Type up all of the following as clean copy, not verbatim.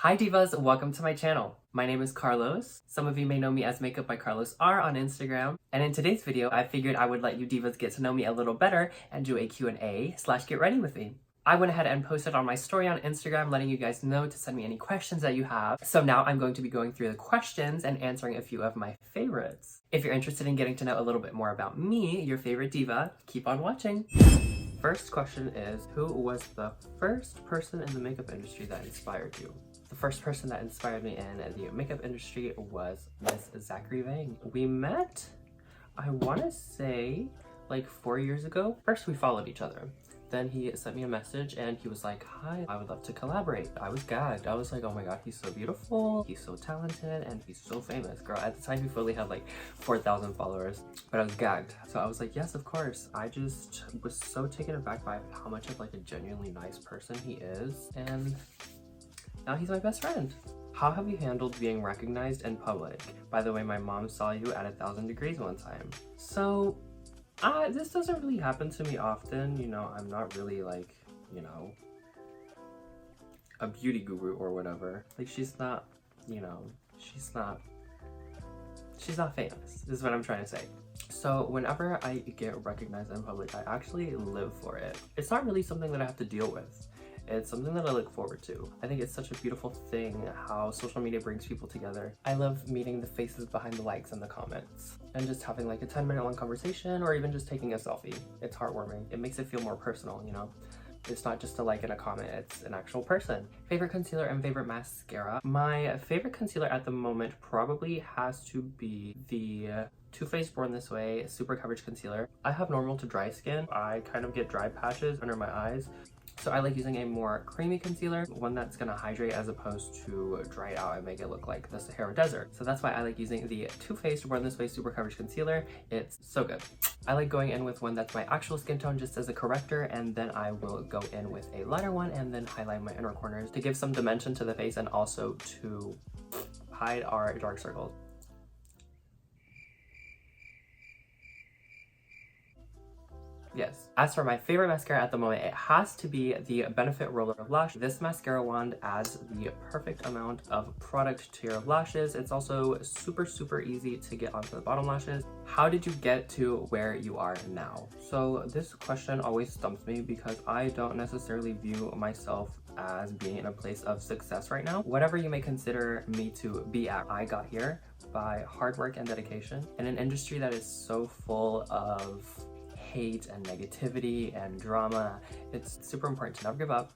Hi divas, welcome to my channel. My name is Carlos. Some of you may know me as Makeup by Carlos R on Instagram. And in today's video, I figured I would let you divas get to know me a little better and do a Q&A/get ready with me. I went ahead and posted on my story on Instagram letting you guys know to send me any questions that you have. So now I'm going to be going through the questions and answering a few of my favorites. If you're interested in getting to know a little bit more about me, your favorite diva, keep on watching. First question is, who was the first person in the makeup industry that inspired you? The first person that inspired me in the makeup industry was Miss Zachary Vang. We met, I want to say, like 4 years ago. First, we followed each other. Then he sent me a message and he was like, hi, I would love to collaborate. I was gagged. I was like, oh my god, he's so beautiful, he's so talented, and he's so famous. Girl, at the time he fully had like 4,000 followers, but I was gagged. So I was like, yes, of course. I just was so taken aback by how much of like a genuinely nice person he is, and now he's my best friend. How have you handled being recognized in public? By the way, my mom saw you at 1,000 Degrees one time. So this doesn't really happen to me often. You know, I'm not really like, you know, a beauty guru or whatever. Like, she's not, you know, she's not famous. This is what I'm trying to say. So whenever I get recognized in public, I actually live for it. It's not really something that I have to deal with. It's something that I look forward to. I think it's such a beautiful thing how social media brings people together. I love meeting the faces behind the likes and the comments and just having like a 10-minute long conversation or even just taking a selfie. It's heartwarming. It makes it feel more personal, you know? It's not just a like and a comment, it's an actual person. Favorite concealer and favorite mascara. My favorite concealer at the moment probably has to be the Too Faced Born This Way Super Coverage Concealer. I have normal to dry skin. I kind of get dry patches under my eyes. So I like using a more creamy concealer, one that's gonna hydrate as opposed to dry out and make it look like the Sahara Desert. So that's why I like using the Too Faced Born This Way Super Coverage Concealer. It's so good. I like going in with one that's my actual skin tone just as a corrector, and then I will go in with a lighter one and then highlight my inner corners to give some dimension to the face and also to hide our dark circles. Yes. As for my favorite mascara at the moment, it has to be the Benefit Roller Lash. This mascara wand adds the perfect amount of product to your lashes. It's also super easy to get onto the bottom lashes. How did you get to where you are now? So this question always stumps me because I don't necessarily view myself as being in a place of success right now. Whatever you may consider me to be at, I got here by hard work and dedication in an industry that is so full of hate and negativity and drama. It's super important to never give up,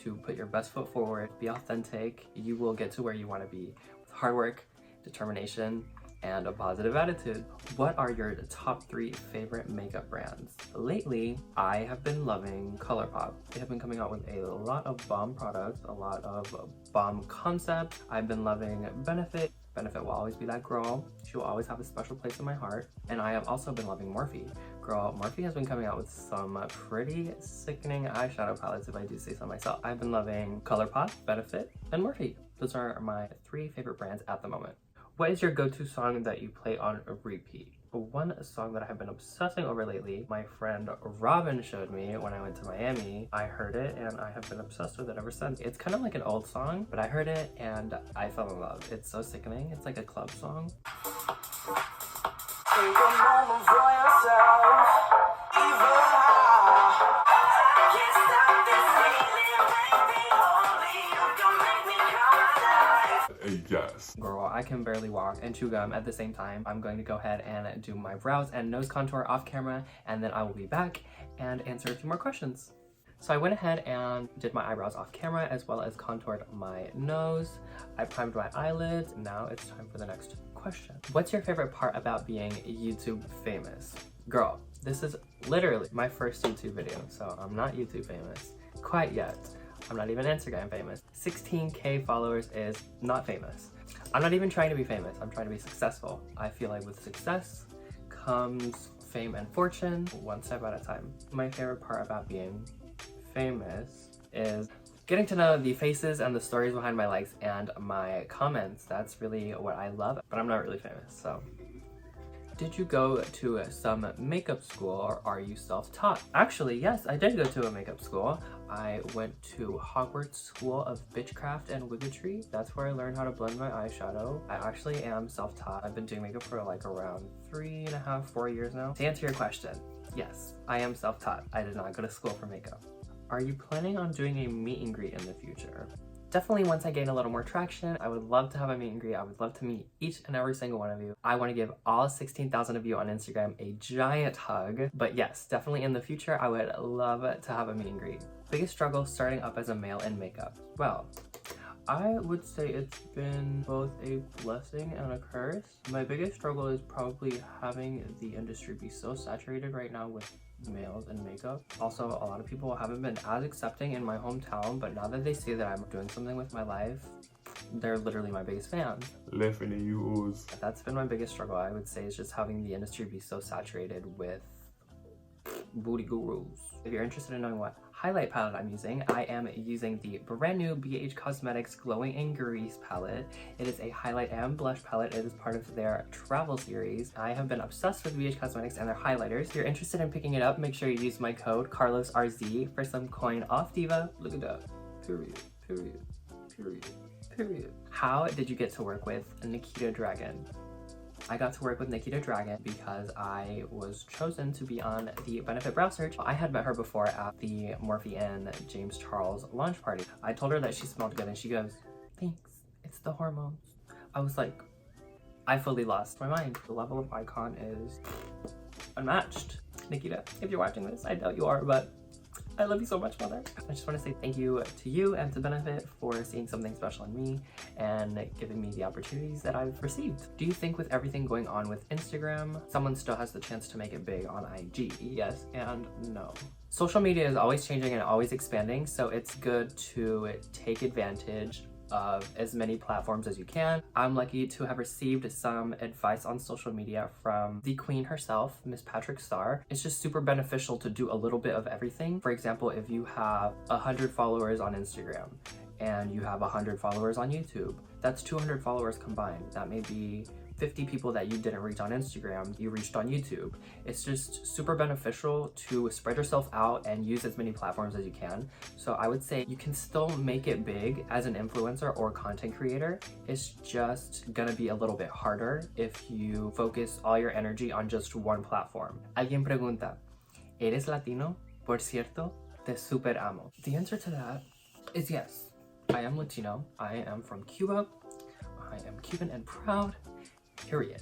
to put your best foot forward, be authentic. You will get to where you want to be with hard work, determination, and a positive attitude. What are your top 3 favorite makeup brands? Lately, I have been loving ColourPop. They have been coming out with a lot of bomb products, a lot of bomb concepts. I've been loving Benefit. Benefit will always be that girl. She will always have a special place in my heart. And I have also been loving Morphe. Girl, Morphe has been coming out with some pretty sickening eyeshadow palettes, if I do say so myself. I've been loving ColourPop, Benefit, and Morphe. Those are my 3 favorite brands at the moment. What is your go-to song that you play on a repeat? One song that I have been obsessing over lately, my friend Robin showed me when I went to Miami. I heard it and I have been obsessed with it ever since. It's kind of like an old song, but I heard it and I fell in love. It's so sickening. It's like a club song. Take a moment for yourself, even I can't stop this feeling, baby, only you can make me come alive. Yes. Girl, I can barely walk and chew gum at the same time. I'm going to go ahead and do my brows and nose contour off camera, and then I will be back and answer a few more questions. So I went ahead and did my eyebrows off camera as well as contoured my nose. I primed my eyelids. Now it's time for the next question. What's your favorite part about being YouTube famous? Girl, this is literally my first YouTube video, so I'm not YouTube famous quite yet. I'm not even Instagram famous. 16K followers is not famous. I'm not even trying to be famous. I'm trying to be successful. I feel like with success comes fame and fortune, one step at a time. My favorite part about being famous is getting to know the faces and the stories behind my likes and my comments. That's really what I love, but I'm not really famous, so. Did you go to some makeup school or are you self-taught? Actually, yes, I did go to a makeup school. I went to Hogwarts School of Bitchcraft and Wiggetry. That's where I learned how to blend my eyeshadow. I actually am self-taught. I've been doing makeup for like around 3.5, 4 years now. To answer your question, yes, I am self-taught. I did not go to school for makeup. Are you planning on doing a meet and greet in the future? Definitely once I gain a little more traction, I would love to have a meet and greet. I would love to meet each and every single one of you. I want to give all 16,000 of you on Instagram a giant hug. But yes, definitely in the future, I would love to have a meet and greet. Biggest struggle starting up as a male in makeup? Well, I would say it's been both a blessing and a curse. My biggest struggle is probably having the industry be so saturated right now with males in makeup. Also, a lot of people haven't been as accepting in my hometown, but now that they see that I'm doing something with my life, they're literally my biggest fans. That's been my biggest struggle, I would say, is just having the industry be so saturated with booty gurus. If you're interested in knowing what highlight palette I'm using, I am using the brand new BH Cosmetics Glowing in Grease palette. It is a highlight and blush palette. It is part of their travel series. I have been obsessed with BH Cosmetics and their highlighters. If you're interested in picking it up, make sure you use my code CarlosRZ for some coin off, diva. Look at that. Period. Period. Period. Period. How did you get to work with Nikita Dragon? I got to work with Nikita Dragon because I was chosen to be on the Benefit Brow Search. I had met her before at the Morphe and James Charles launch party. I told her that she smelled good and she goes, "Thanks, it's the hormones." I was like, I fully lost my mind. The level of icon is unmatched. Nikita, if you're watching this, I doubt you are, but I love you so much, mother. I just want to say thank you to you and to Benefit for seeing something special in me and giving me the opportunities that I've received. Do you think with everything going on with Instagram, someone still has the chance to make it big on IG? Yes and no. Social media is always changing and always expanding, so it's good to take advantage of as many platforms as you can. I'm lucky to have received some advice on social media from the queen herself, Miss Patrick Starr. It's just super beneficial to do a little bit of everything. For example, if you have 100 followers on Instagram and you have 100 followers on YouTube, that's 200 followers combined. That may be 50 people that you didn't reach on Instagram, you reached on YouTube. It's just super beneficial to spread yourself out and use as many platforms as you can. So I would say you can still make it big as an influencer or content creator. It's just gonna be a little bit harder if you focus all your energy on just one platform. Alguien pregunta, ¿eres latino? Por cierto, te super amo. The answer to that is yes. I am Latino. I am from Cuba. I am Cuban and proud. Period.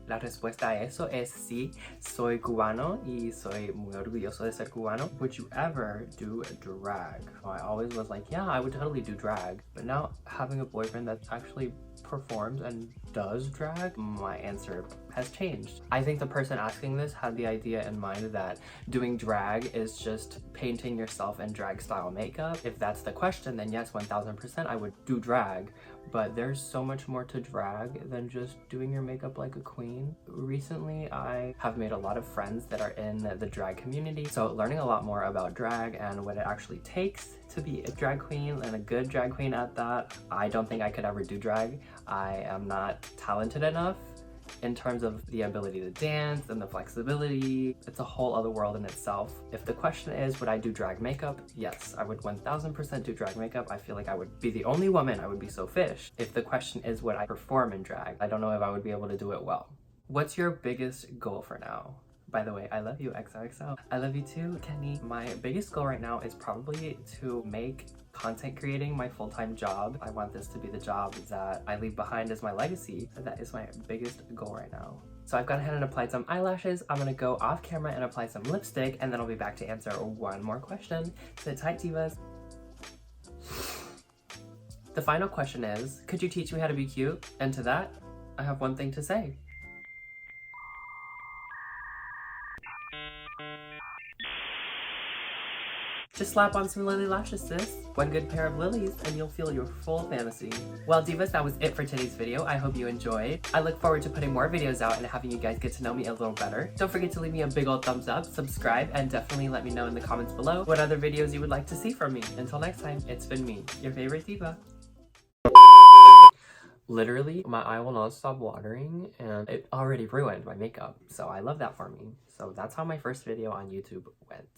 La respuesta a eso es sí, soy cubano y soy muy orgulloso de ser cubano. Would you ever do drag? I always was like, yeah, I would totally do drag. But now having a boyfriend that actually performs and does drag, my answer has changed. I think the person asking this had the idea in mind that doing drag is just painting yourself in drag style makeup. If that's the question, then yes, 1000% I would do drag. But there's so much more to drag than just doing your makeup like a queen. Recently, I have made a lot of friends that are in the drag community. So learning a lot more about drag and what it actually takes to be a drag queen and a good drag queen at that. I don't think I could ever do drag. I am not talented enough in terms of the ability to dance and the flexibility. It's a whole other world in itself. If the question is, would I do drag makeup? Yes, I would 1000% do drag makeup. I feel like I would be the only woman. I would be so fish. If the question is, would I perform in drag? I don't know if I would be able to do it well. What's your biggest goal for now? By the way, I love you, XOXO. I love you too, Kenny. My biggest goal right now is probably to make content creating my full-time job. I want this to be the job that I leave behind as my legacy. That is my biggest goal right now. So I've gone ahead and applied some eyelashes. I'm gonna go off camera and apply some lipstick, and then I'll be back to answer one more question. Sit tight, divas. The final question is, could you teach me how to be cute? And to that, I have one thing to say. Just slap on some lily lashes, sis. One good pair of lilies and you'll feel your full fantasy. Well, divas, that was it for today's video. I hope you enjoyed. I look forward to putting more videos out and having you guys get to know me a little better. Don't forget to leave me a big old thumbs up, subscribe, and definitely let me know in the comments below what other videos you would like to see from me. Until next time, it's been me, your favorite diva. Literally, my eye will not stop watering and it already ruined my makeup. So I love that for me. So that's how my first video on YouTube went.